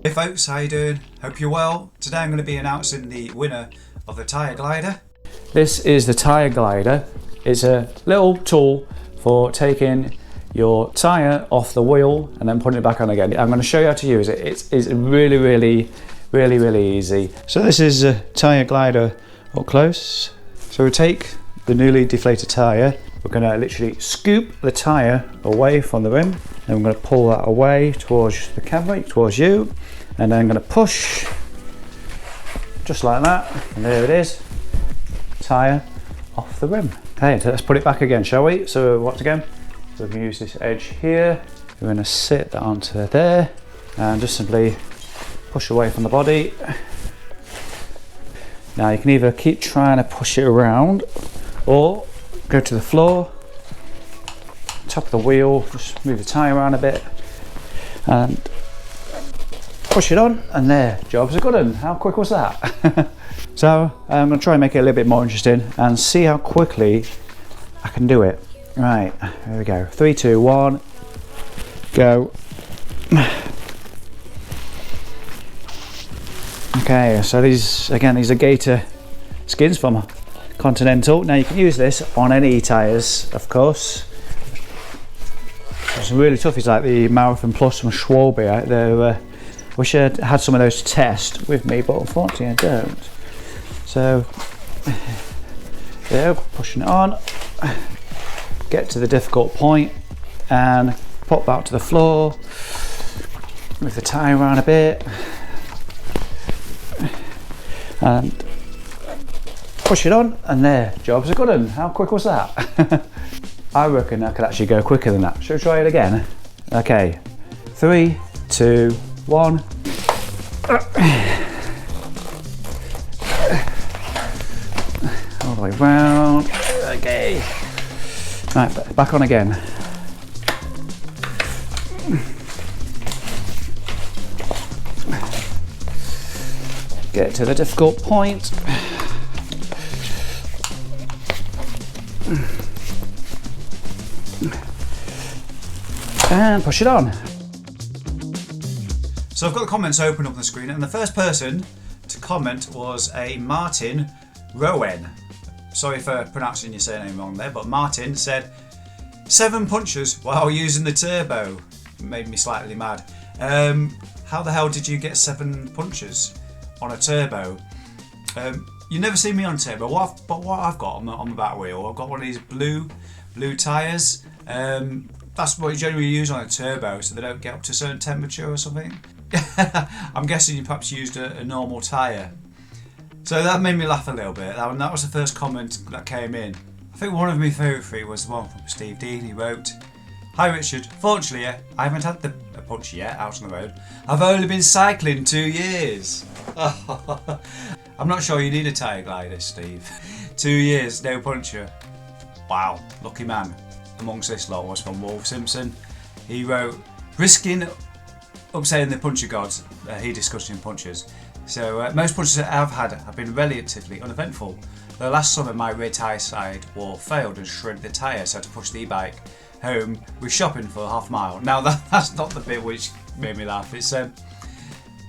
Hey folks, how you doing? Hope you're well. Today I'm going to be announcing the winner of the Tyre Glider. This is the Tyre Glider. It's a little tool for taking your tyre off the wheel and then putting it back on again. I'm going to show you how to use it. It's really easy. So this is a Tyre Glider up close. So we take the newly deflated tyre. We're going to literally scoop the tyre away from the rim, and we're going to pull that away towards the camera, towards you, and then I'm going to push just like that, and there it is, tyre off the rim. Okay, so let's put it back again, shall we? So once again, we're going to use this edge here. We're going to sit that onto there and just simply push away from the body. Now you can either keep trying to push it around or go to the floor, top of the wheel, just move the tyre around a bit and push it on, and there, job's a good one. How quick was that? So I'm going to try and make it a little bit more interesting and see how quickly I can do it. Right, here we go. 3, 2, 1, go. Okay, so these are gator skins from Continental. Now you can use this on any tyres, of course. Some really toughies like the Marathon Plus from Schwalbe. They're wish I had some of those to test with me, but unfortunately I don't. So there, pushing it on, get to the difficult point and pop that to the floor, move the tyre around a bit and push it on, and there, job's a good one. How quick was that? I reckon I could actually go quicker than that. Should we try it again? Okay, 3, 2, 1. All the way round. Okay. Right, back on again. Get to the difficult point. And push it on. So I've got the comments open up on the screen, and the first person to comment was a Martin Rowan. Sorry for pronouncing your surname wrong there, but Martin said 7 punches while using the turbo. It made me slightly mad. How the hell did you get 7 punches on a turbo? You never see me on turbo. What I've got on the back wheel, I've got one of these blue tyres. That's what you generally use on a turbo, so they don't get up to a certain temperature or something. I'm guessing you perhaps used a normal tyre. So that made me laugh a little bit. That was the first comment that came in. I think one of my favourite 3 was the one from Steve Dean. He wrote, "Hi Richard, fortunately I haven't had a punch yet out on the road. I've only been cycling 2 years." I'm not sure you need a Tyre Glider, Steve. 2 years, no puncher. Wow, lucky man. Amongst this lot was from Wolf Simpson. He wrote, "Risking upsetting the puncher gods." He discussing punches. So most punches that I've had have been relatively uneventful. The last summer my rear tyre side wall failed and shredded the tyre, so I had to push the e-bike home with shopping for half a mile. Now that's not the bit which made me laugh. It's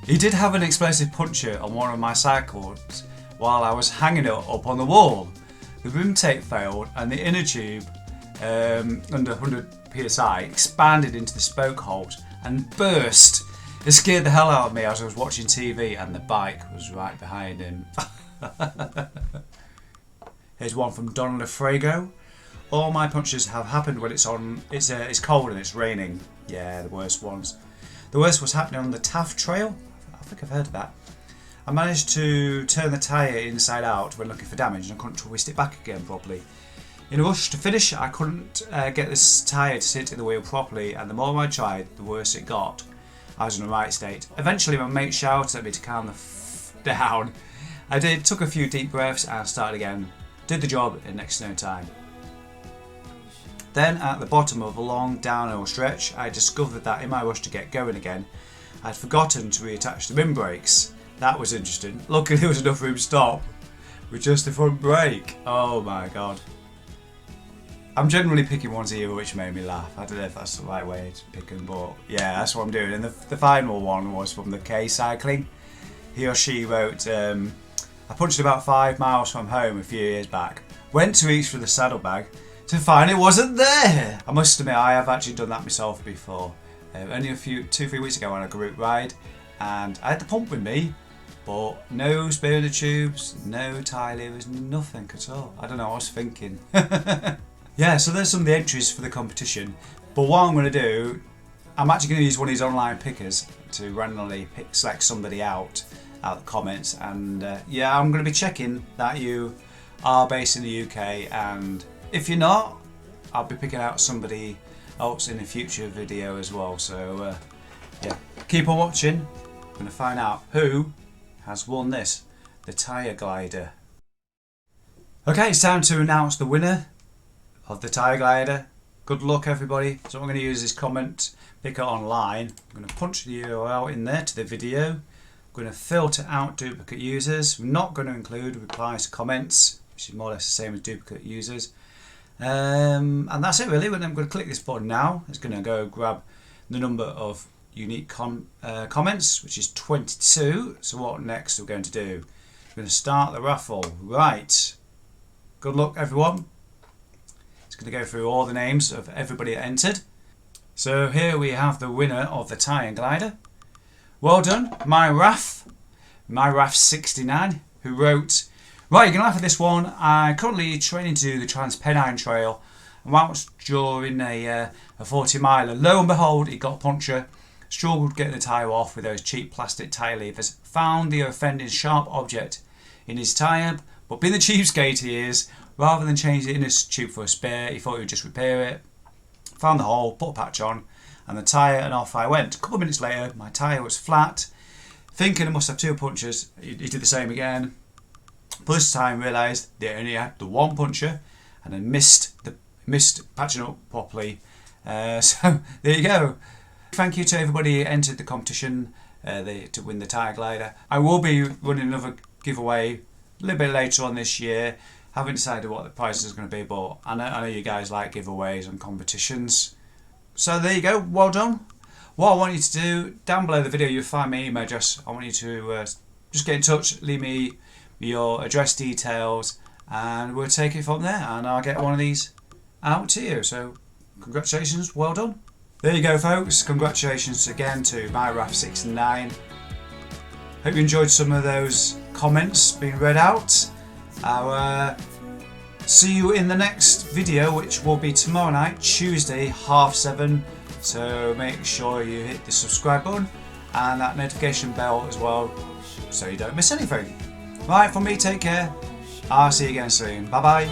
he did have an explosive puncture on one of my cycles while I was hanging it up on the wall. The rim tape failed and the inner tube under 100 psi expanded into the spoke holes and burst. It scared the hell out of me as I was watching TV, and the bike was right behind him. Here's one from Donald Frago. "All my punches have happened when it's cold and it's raining." Yeah, the worst ones. The worst was happening on the Taft Trail. I think I've heard of that. I managed to turn the tyre inside out when looking for damage, and I couldn't twist it back again properly. In a rush to finish, I couldn't get this tyre to sit in the wheel properly, and the more I tried, the worse it got. I was in the right state. Eventually my mate shouted at me to calm the down. I took a few deep breaths and started again. Did the job in next to no time. Then at the bottom of a long downhill stretch, I discovered that in my rush to get going again, I'd forgotten to reattach the rim brakes. That was interesting. Luckily there was enough room to stop with just the front brake. Oh my god. I'm generally picking ones here which made me laugh. I don't know if that's the right way to pick them, but yeah, that's what I'm doing. And the final one was from the K Cycling. He or she wrote, I punched about 5 miles from home a few years back. Went to reach for the saddlebag to find it wasn't there. I must admit, I have actually done that myself before. Only 2-3 weeks ago on a group ride, and I had the pump with me, but no spare in the tubes, no Tyre Levers, nothing at all. I don't know what I was thinking. Yeah, so there's some of the entries for the competition. But what I'm going to do, I'm actually going to use one of these online pickers to randomly select somebody out the comments, and yeah, I'm going to be checking that you are based in the UK, and if you're not, I'll be picking out somebody else in a future video as well. So yeah, keep on watching. I'm going to find out who has won this, the Tyre Glider. Okay, it's time to announce the winner of the Tyre Glider. Good luck, everybody. So I'm going to use this comment picker online. I'm going to punch the URL in there to the video. I'm going to filter out duplicate users. I'm not going to include replies to comments, which is more or less the same as duplicate users. And that's it really. I'm going to click this button now. It's going to go grab the number of unique comments, which is 22. So what next we're going to do? We're going to start the raffle. Right. Good luck, everyone. It's going to go through all the names of everybody that entered. So here we have the winner of the Tyre Glider. Well done, MyRaf69, who wrote, right, you're going to laugh at this one. I'm currently training to do the Transpennine Trail, and whilst during a 40 miler, lo and behold, he got a puncture, struggled getting the tyre off with those cheap plastic tyre levers, found the offending sharp object in his tyre, but being the cheapskate he is, rather than change the inner tube for a spare, he thought he would just repair it. Found the hole, put a patch on, and the tyre, and off I went. A couple of minutes later, my tyre was flat. Thinking I must have 2 punctures, he did the same again. But this time realised they only had the 1 puncture, and I missed patching up properly. So there you go. Thank you to everybody who entered the competition to win the Tyre Glider. I will be running another giveaway a little bit later on this year. Haven't decided what the price is going to be, but I know you guys like giveaways and competitions. So there you go, well done. What I want you to do, down below the video you'll find my email address. I want you to just get in touch, leave me your address details, and we'll take it from there, and I'll get one of these out to you. So congratulations, well done. There you go, folks. Congratulations again to MyRaf69. Hope you enjoyed some of those comments being read out. I'll see you in the next video, which will be tomorrow night, Tuesday, 7:30. So make sure you hit the subscribe button and that notification bell as well, so you don't miss anything. Right, from me, take care. I'll see you again soon. Bye bye.